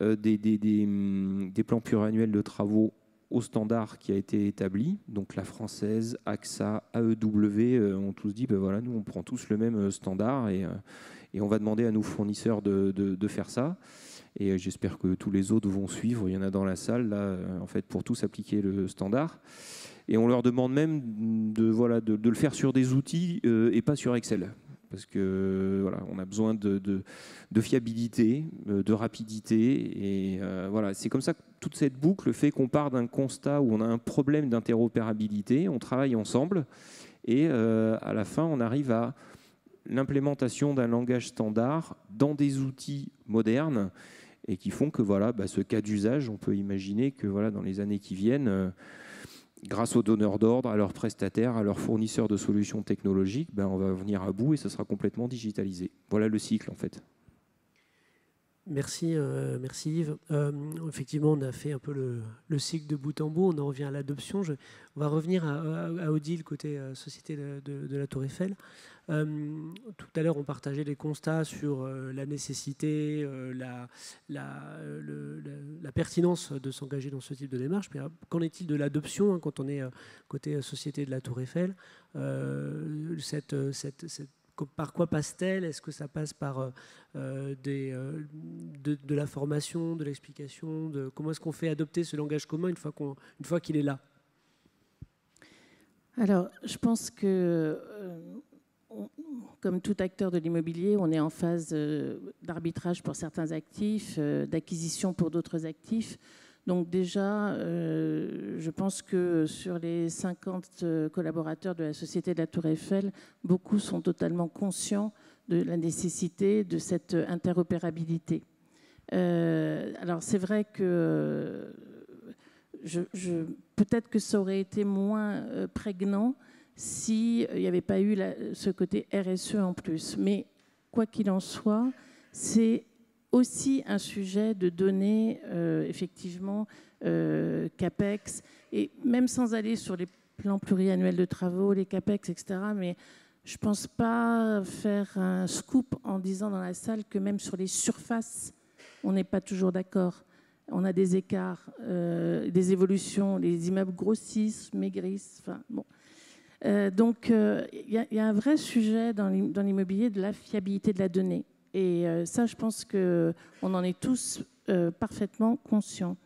Speaker 6: des plans pluriannuels de travaux au standard qui a été établi. Donc la française, AXA, AEW ont tous dit, ben voilà, nous on prend tous le même standard et on va demander à nos fournisseurs de faire ça. Et j'espère que tous les autres vont suivre. Il y en a dans la salle, là, en fait, pour tous appliquer le standard. Et on leur demande même de le faire sur des outils et pas sur Excel. Parce que voilà, on a besoin de fiabilité, de rapidité. Et voilà, c'est comme ça que toute cette boucle fait qu'on part d'un constat où on a un problème d'interopérabilité, on travaille ensemble, et à la fin, on arrive à l'implémentation d'un langage standard dans des outils modernes et qui font que voilà, ce cas d'usage, on peut imaginer que voilà, dans les années qui viennent, grâce aux donneurs d'ordre, à leurs prestataires, à leurs fournisseurs de solutions technologiques, on va venir à bout et ce sera complètement digitalisé. Voilà le cycle en fait.
Speaker 1: Merci, merci Yves. Effectivement, on a fait un peu le cycle de bout en bout. On en revient à l'adoption. On va revenir à Odile, côté société de la Tour Eiffel. Tout à l'heure, on partageait les constats sur la nécessité, la pertinence de s'engager dans ce type de démarche. Mais qu'en est-il de l'adoption quand on est côté société de la Tour Eiffel, par quoi passe-t-elle? Est-ce que ça passe par de la formation, de l'explication, comment est-ce qu'on fait adopter ce langage commun une fois qu'il est là?
Speaker 2: Alors, je pense que, comme tout acteur de l'immobilier, on est en phase d'arbitrage pour certains actifs, d'acquisition pour d'autres actifs. Donc déjà, je pense que sur les 50 collaborateurs de la Société de la Tour Eiffel, beaucoup sont totalement conscients de la nécessité de cette interopérabilité. Alors c'est vrai que peut-être que ça aurait été moins prégnant s'il n'y avait pas eu ce côté RSE en plus. Mais quoi qu'il en soit, c'est aussi un sujet de données, effectivement, CAPEX, et même sans aller sur les plans pluriannuels de travaux, les CAPEX, etc., mais je ne pense pas faire un scoop en disant dans la salle que même sur les surfaces, on n'est pas toujours d'accord. On a des écarts, des évolutions, les immeubles grossissent, maigrissent, enfin bon. Donc, il y a un vrai sujet dans l'immobilier de la fiabilité de la donnée. Et ça, je pense qu'on en est tous parfaitement conscients.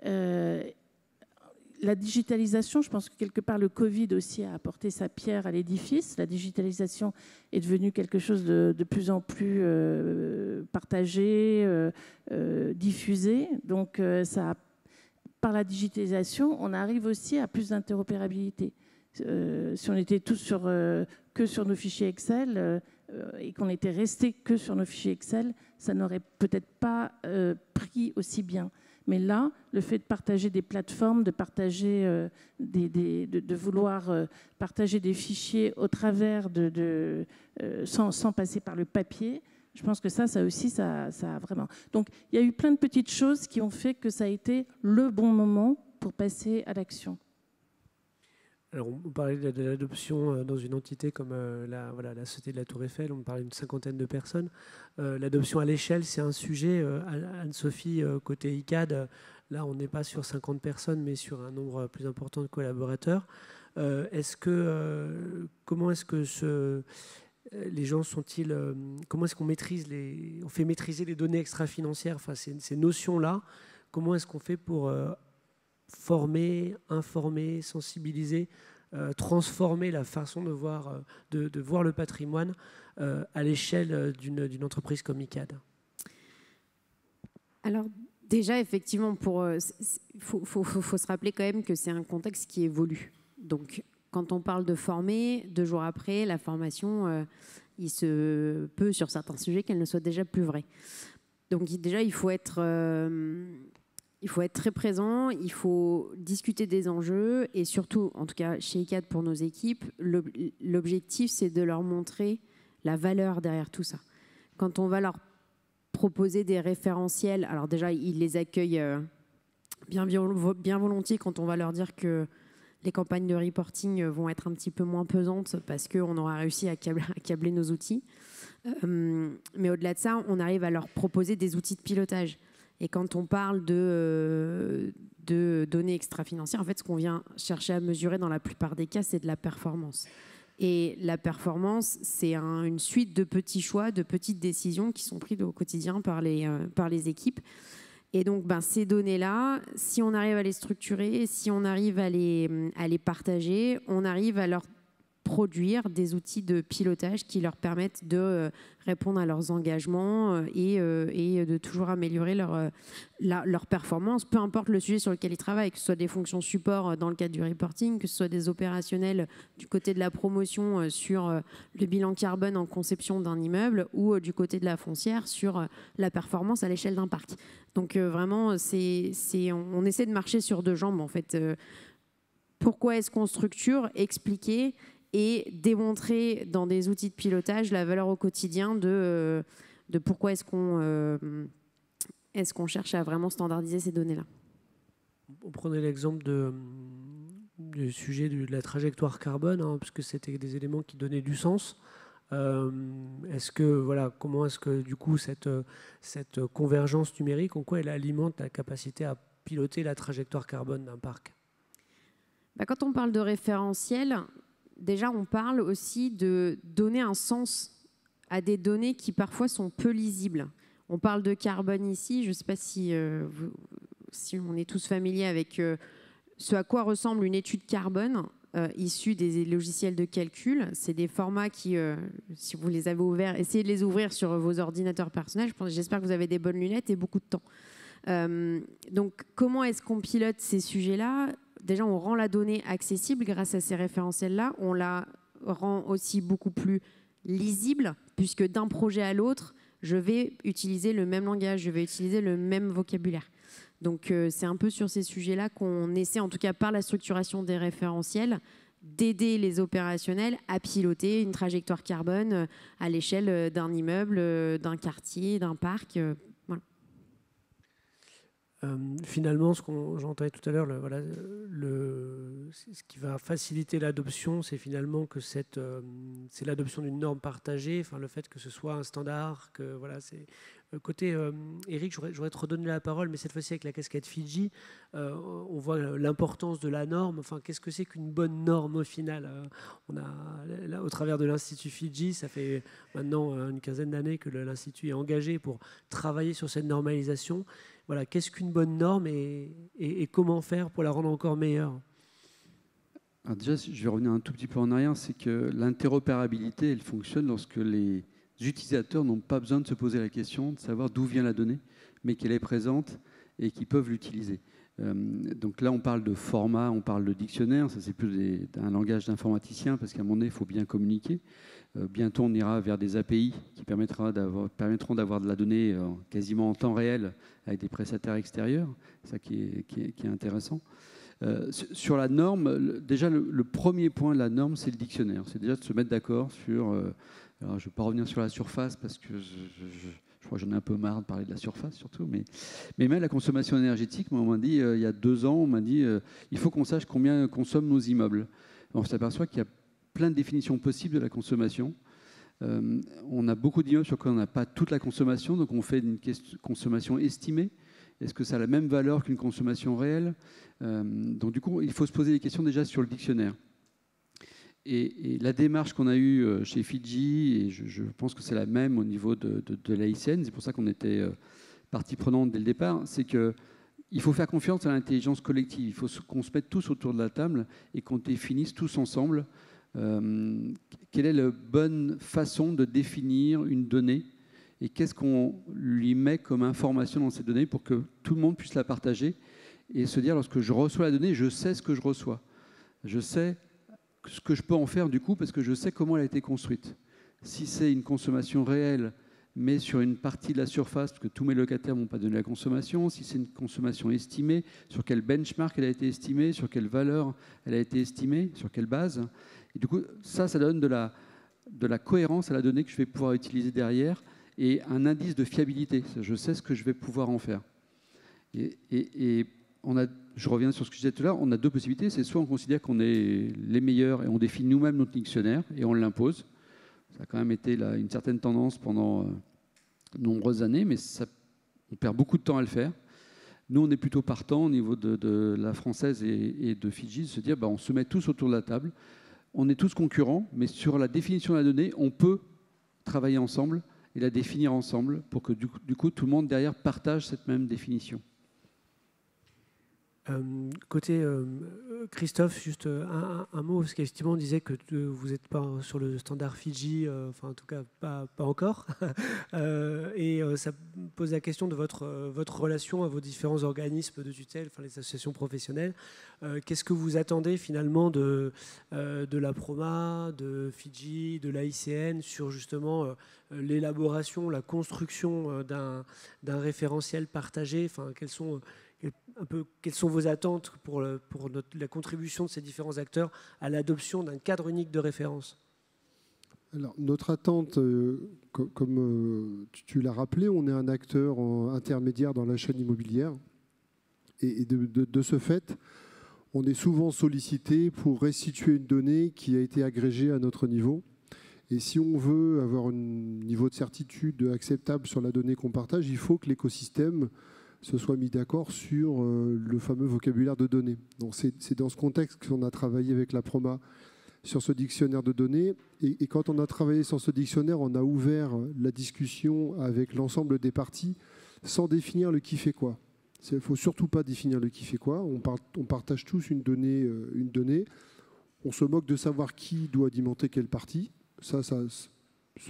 Speaker 2: La digitalisation, je pense que quelque part, le Covid aussi a apporté sa pierre à l'édifice. La digitalisation est devenue quelque chose de plus en plus partagé, diffusé. Donc, par la digitalisation, on arrive aussi à plus d'interopérabilité. Si on était tous que sur nos fichiers Excel et qu'on était resté que sur nos fichiers Excel, ça n'aurait peut-être pas pris aussi bien. Mais là, le fait de partager des plateformes, de partager de vouloir partager des fichiers au travers sans passer par le papier, je pense que ça aussi, ça a vraiment. Donc, il y a eu plein de petites choses qui ont fait que ça a été le bon moment pour passer à l'action.
Speaker 1: Alors, on parlait de l'adoption dans une entité comme la Société de la Tour Eiffel, on parlait d'une 50aine de personnes. L'adoption à l'échelle, c'est un sujet. Anne-Sophie, côté ICAD, là, on n'est pas sur 50 personnes, mais sur un nombre plus important de collaborateurs. Comment est-ce que les gens sont-ils... comment est-ce qu'on on fait maîtriser les données extra-financières, enfin, ces notions-là? Comment est-ce qu'on fait pour... former, informer, sensibiliser, transformer la façon de voir le patrimoine à l'échelle d'une entreprise comme ICAD?
Speaker 3: Alors déjà, effectivement, faut se rappeler quand même que c'est un contexte qui évolue. Donc, quand on parle de former, 2 jours après, la formation, il se peut sur certains sujets qu'elle ne soit déjà plus vraie. Donc déjà, il faut être il faut être très présent, il faut discuter des enjeux et surtout, en tout cas chez ICAD pour nos équipes, l'objectif c'est de leur montrer la valeur derrière tout ça. Quand on va leur proposer des référentiels, alors déjà ils les accueillent bien volontiers quand on va leur dire que les campagnes de reporting vont être un petit peu moins pesantes parce qu'on aura réussi à câbler nos outils. Mais au-delà de ça, on arrive à leur proposer des outils de pilotage. Et quand on parle de données extra-financières, en fait, ce qu'on vient chercher à mesurer dans la plupart des cas, c'est de la performance. Et la performance, c'est une suite de petits choix, de petites décisions qui sont prises au quotidien par les équipes. Et donc, ces données-là, si on arrive à les structurer, si on arrive à les partager, on arrive à leur produire des outils de pilotage qui leur permettent de répondre à leurs engagements et de toujours améliorer leur performance, peu importe le sujet sur lequel ils travaillent, que ce soit des fonctions support dans le cadre du reporting, que ce soit des opérationnels du côté de la promotion sur le bilan carbone en conception d'un immeuble ou du côté de la foncière sur la performance à l'échelle d'un parc. Donc vraiment, on essaie de marcher sur deux jambes en fait. Pourquoi est-ce qu'on structure, expliquer et démontrer dans des outils de pilotage la valeur au quotidien de pourquoi est-ce qu'on cherche à vraiment standardiser ces données-là.
Speaker 1: On prenait l'exemple du sujet de la trajectoire carbone, parce que c'était des éléments qui donnaient du sens. Comment est-ce que du coup cette convergence numérique, en quoi elle alimente la capacité à piloter la trajectoire carbone d'un parc?
Speaker 3: Quand on parle de référentiel, déjà, on parle aussi de donner un sens à des données qui parfois sont peu lisibles. On parle de carbone ici, je ne sais pas si on est tous familiers avec ce à quoi ressemble une étude carbone issue des logiciels de calcul. C'est des formats qui, si vous les avez ouverts, essayez de les ouvrir sur vos ordinateurs personnels. J'espère que vous avez des bonnes lunettes et beaucoup de temps. Donc, comment est-ce qu'on pilote ces sujets-là ? Déjà, on rend la donnée accessible grâce à ces référentiels-là. On la rend aussi beaucoup plus lisible, puisque d'un projet à l'autre, je vais utiliser le même langage, je vais utiliser le même vocabulaire. Donc, c'est un peu sur ces sujets-là qu'on essaie, en tout cas par la structuration des référentiels, d'aider les opérationnels à piloter une trajectoire carbone à l'échelle d'un immeuble, d'un quartier, d'un parc.
Speaker 1: Finalement, ce qu'on j'entendais tout à l'heure, ce qui va faciliter l'adoption, c'est finalement que c'est l'adoption d'une norme partagée, le fait que ce soit un standard, que c'est côté Eric, j'aurais te redonné la parole, mais cette fois-ci avec la casquette Fidji, on voit l'importance de la norme. Qu'est-ce que c'est qu'une bonne norme au final? On a là, au travers de l'Institut Fidji, ça fait maintenant une quinzaine d'années que l'Institut est engagé pour travailler sur cette normalisation. Qu'est-ce qu'une bonne norme et comment faire pour la rendre encore meilleure?
Speaker 4: Alors déjà, je vais revenir un tout petit peu en arrière, c'est que l'interopérabilité, elle fonctionne lorsque les utilisateurs n'ont pas besoin de se poser la question de savoir d'où vient la donnée, mais qu'elle est présente et qu'ils peuvent l'utiliser. Donc là, on parle de format, on parle de dictionnaire, ça c'est plus un langage d'informaticien, parce qu'à un moment donné, il faut bien communiquer. Bientôt, on ira vers des API qui permettront d'avoir de la donnée quasiment en temps réel avec des prestataires extérieurs, ça qui est intéressant. Sur la norme, déjà le premier point de la norme, c'est le dictionnaire. C'est déjà de se mettre d'accord sur... alors je ne vais pas revenir sur la surface parce que je crois que j'en ai un peu marre de parler de la surface surtout, mais même la consommation énergétique, on m'a dit il y a 2 ans, on m'a dit il faut qu'on sache combien consomment nos immeubles. On s'aperçoit qu'il y a plein de définitions possibles de la consommation. On a beaucoup d'immeubles sur lesquels on n'a pas toute la consommation, donc on fait une consommation estimée. Est-ce que ça a la même valeur qu'une consommation réelle? Donc du coup, il faut se poser des questions déjà sur le dictionnaire. Et la démarche qu'on a eue chez Fidji, et je pense que c'est la même au niveau de l'AICN, c'est pour ça qu'on était partie prenante dès le départ, c'est qu'il faut faire confiance à l'intelligence collective. Il faut qu'on se mette tous autour de la table et qu'on définisse tous ensemble quelle est la bonne façon de définir une donnée et qu'est-ce qu'on lui met comme information dans cette donnée pour que tout le monde puisse la partager et se dire, lorsque je reçois la donnée, je sais ce que je reçois. Je sais ce que je peux en faire du coup parce que je sais comment elle a été construite. Si c'est une consommation réelle mais sur une partie de la surface, parce que tous mes locataires ne m'ont pas donné la consommation, si c'est une consommation estimée, sur quel benchmark elle a été estimée, sur quelle valeur elle a été estimée, sur quelle base. Et du coup, ça donne de la cohérence à la donnée que je vais pouvoir utiliser derrière et un indice de fiabilité. Je sais ce que je vais pouvoir en faire. Et je reviens sur ce que je disais tout à l'heure, on a deux possibilités. C'est soit on considère qu'on est les meilleurs et on définit nous-mêmes notre dictionnaire et on l'impose. Ça a quand même été là, une certaine tendance pendant de nombreuses années, mais on perd beaucoup de temps à le faire. Nous, on est plutôt partant au niveau de la française et de Fidji, de se dire on se met tous autour de la table, on est tous concurrents, mais sur la définition de la donnée, on peut travailler ensemble et la définir ensemble pour que du coup, tout le monde derrière partage cette même définition.
Speaker 1: Côté Christophe, juste un mot, parce qu'effectivement on disait que vous n'êtes pas sur le standard Fidji, enfin en tout cas pas encore, et ça pose la question de votre relation à vos différents organismes de tutelle, enfin les associations professionnelles. Qu'est-ce que vous attendez finalement de la PROMA, de Fidji, de l'AICN sur justement l'élaboration, la construction d'un référentiel partagé, enfin quelles sont vos attentes pour la contribution de ces différents acteurs à l'adoption d'un cadre unique de référence?
Speaker 5: Alors, notre attente, comme tu l'as rappelé, on est un acteur intermédiaire dans la chaîne immobilière. Et de ce fait, on est souvent sollicité pour restituer une donnée qui a été agrégée à notre niveau. Et si on veut avoir un niveau de certitude acceptable sur la donnée qu'on partage, il faut que l'écosystème se soit mis d'accord sur le fameux vocabulaire de données. Donc c'est dans ce contexte qu'on a travaillé avec la PROMA sur ce dictionnaire de données. Et quand on a travaillé sur ce dictionnaire, on a ouvert la discussion avec l'ensemble des parties sans définir le qui fait quoi. Il ne faut surtout pas définir le qui fait quoi. On partage tous une donnée. On se moque de savoir qui doit alimenter quelle partie. Ce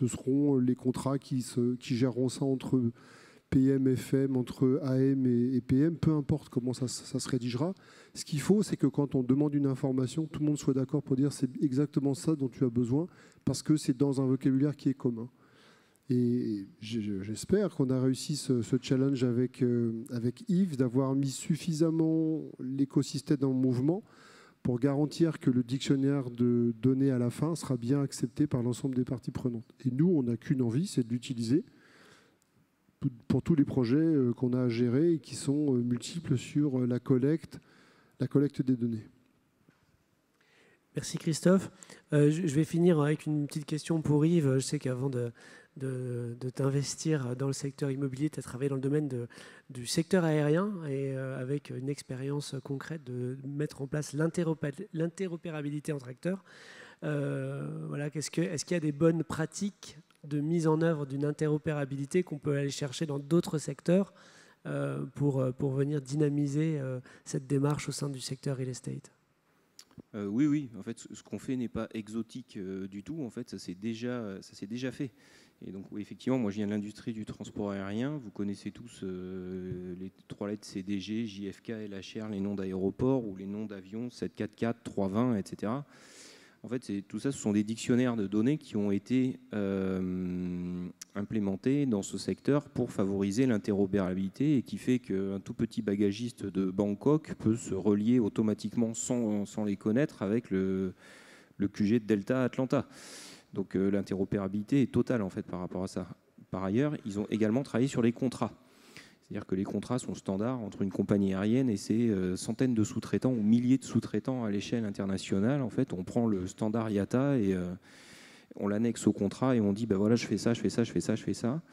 Speaker 5: seront les contrats qui géreront ça entre PM, FM, entre AM et PM, peu importe comment ça se rédigera. Ce qu'il faut, c'est que quand on demande une information, tout le monde soit d'accord pour dire c'est exactement ça dont tu as besoin, parce que c'est dans un vocabulaire qui est commun. Et j'espère qu'on a réussi ce challenge avec Yves, d'avoir mis suffisamment l'écosystème en mouvement pour garantir que le dictionnaire de données à la fin sera bien accepté par l'ensemble des parties prenantes. Et nous, on n'a qu'une envie, c'est de l'utiliser pour tous les projets qu'on a à gérer et qui sont multiples sur la collecte des données.
Speaker 1: Merci Christophe. Je vais finir avec une petite question pour Yves. Je sais qu'avant de t'investir dans le secteur immobilier, tu as travaillé dans le domaine du secteur aérien et avec une expérience concrète de mettre en place l'interopérabilité entre acteurs. Voilà, est-ce qu'il y a des bonnes pratiques de mise en œuvre d'une interopérabilité qu'on peut aller chercher dans d'autres secteurs pour venir dynamiser cette démarche au sein du secteur real estate?
Speaker 6: Oui. En fait, ce qu'on fait n'est pas exotique du tout. En fait, ça s'est déjà fait. Et donc, oui, effectivement, moi, je viens de l'industrie du transport aérien. Vous connaissez tous les 3 lettres CDG, JFK, LHR, les noms d'aéroports ou les noms d'avions 744, 320, etc. En fait, tout ça, ce sont des dictionnaires de données qui ont été implémentés dans ce secteur pour favoriser l'interopérabilité et qui fait qu'un tout petit bagagiste de Bangkok peut se relier automatiquement sans les connaître avec le QG de Delta Atlanta. Donc l'interopérabilité est totale en fait par rapport à ça. Par ailleurs, ils ont également travaillé sur les contrats. C'est-à-dire que les contrats sont standards entre une compagnie aérienne et ses centaines de sous-traitants ou milliers de sous-traitants à l'échelle internationale. En fait, on prend le standard IATA et on l'annexe au contrat et on dit voilà, je fais ça, je fais ça, je fais ça, je fais ça.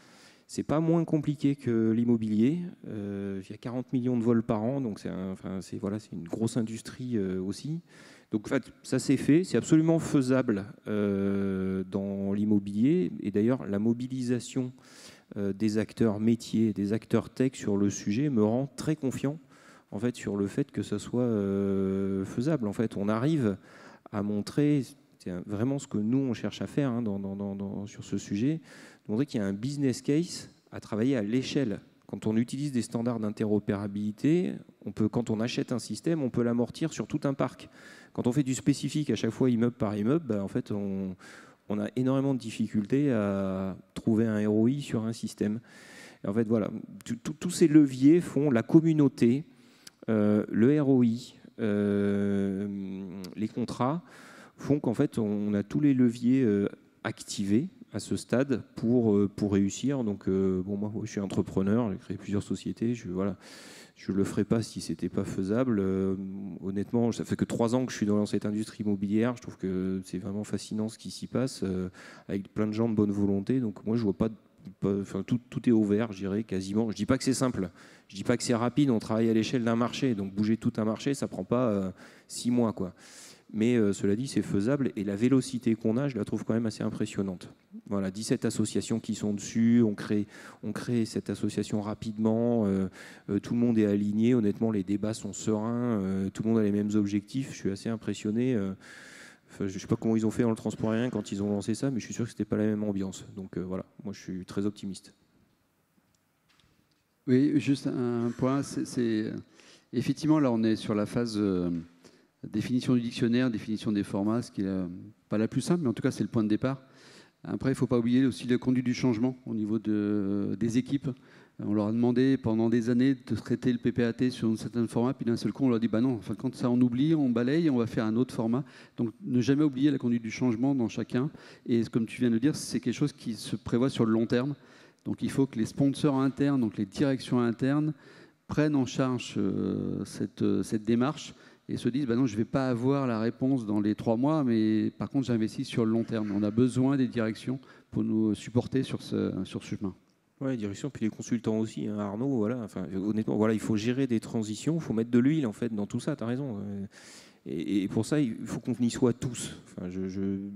Speaker 6: C'est pas moins compliqué que l'immobilier. Il y a 40 millions de vols par an, donc c'est une grosse industrie aussi. Donc en fait, ça s'est fait, c'est absolument faisable dans l'immobilier. Et d'ailleurs, la mobilisation des acteurs métiers, des acteurs tech sur le sujet me rend très confiant en fait, sur le fait que ça soit faisable. En fait, on arrive à montrer, c'est vraiment ce que nous, on cherche à faire sur ce sujet, de montrer qu'il y a un business case à travailler à l'échelle. Quand on utilise des standards d'interopérabilité, quand on achète un système, on peut l'amortir sur tout un parc. Quand on fait du spécifique à chaque fois immeuble par immeuble, en fait, on a énormément de difficultés à trouver un ROI sur un système. Et en fait, voilà, tous ces leviers font la communauté, le ROI, les contrats, font qu'en fait, on a tous les leviers activés à ce stade pour réussir. Donc, bon, moi, je suis entrepreneur, j'ai créé plusieurs sociétés. Je ne le ferais pas si ce n'était pas faisable. Honnêtement, ça fait que 3 ans que je suis dans cette industrie immobilière. Je trouve que c'est vraiment fascinant ce qui s'y passe, avec plein de gens de bonne volonté. Donc, moi, je vois pas... Enfin, tout est ouvert, je dirais, quasiment. Je ne dis pas que c'est simple. Je ne dis pas que c'est rapide. On travaille à l'échelle d'un marché. Donc, bouger tout un marché, ça ne prend pas 6 mois, quoi. Mais cela dit, c'est faisable et la vélocité qu'on a, je la trouve quand même assez impressionnante. Voilà, 17 associations qui sont dessus, on crée cette association rapidement, tout le monde est aligné, honnêtement les débats sont sereins, tout le monde a les mêmes objectifs, je suis assez impressionné. Je ne sais pas comment ils ont fait dans le transport aérien quand ils ont lancé ça, mais je suis sûr que ce n'était pas la même ambiance. Donc voilà, moi je suis très optimiste.
Speaker 4: Oui, juste un point, c'est effectivement là on est sur la phase... définition du dictionnaire, définition des formats, ce qui n'est pas la plus simple, mais en tout cas, c'est le point de départ. Après, il ne faut pas oublier aussi la conduite du changement au niveau des équipes. On leur a demandé pendant des années de traiter le PPAT sur un certain format, puis d'un seul coup, on leur dit bah non, enfin, quand ça on oublie, on balaye, on va faire un autre format. Donc, ne jamais oublier la conduite du changement dans chacun. Et comme tu viens de le dire, c'est quelque chose qui se prévoit sur le long terme. Donc, il faut que les sponsors internes, donc les directions internes, prennent en charge cette démarche et se disent bah non, je ne vais pas avoir la réponse dans les 3 mois, mais par contre, j'investis sur le long terme. On a besoin des directions pour nous supporter sur ce chemin.
Speaker 6: Oui, les directions, puis les consultants aussi, hein, Arnaud, voilà. Enfin, honnêtement, voilà, il faut gérer des transitions, il faut mettre de l'huile en fait dans tout ça, tu as raison. Et pour ça, il faut qu'on y soit tous. Enfin,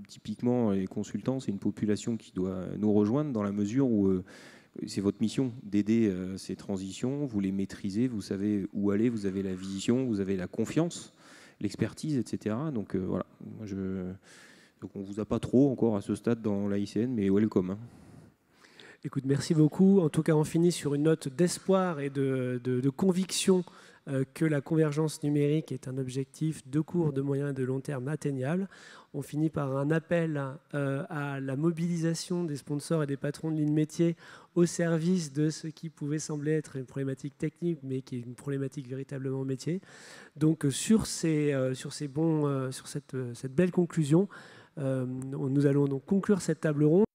Speaker 6: typiquement, les consultants, c'est une population qui doit nous rejoindre dans la mesure où c'est votre mission d'aider ces transitions, vous les maîtrisez, vous savez où aller, vous avez la vision, vous avez la confiance, l'expertise, etc. Donc voilà, donc on ne vous a pas trop encore à ce stade dans l'AICN, mais welcome. Hein.
Speaker 1: Écoute, merci beaucoup. En tout cas, on finit sur une note d'espoir et de conviction que la convergence numérique est un objectif de court, de moyen et de long terme atteignable. On finit par un appel à la mobilisation des sponsors et des patrons de ligne métier au service de ce qui pouvait sembler être une problématique technique, mais qui est une problématique véritablement métier. Donc sur cette belle conclusion, nous allons donc conclure cette table ronde.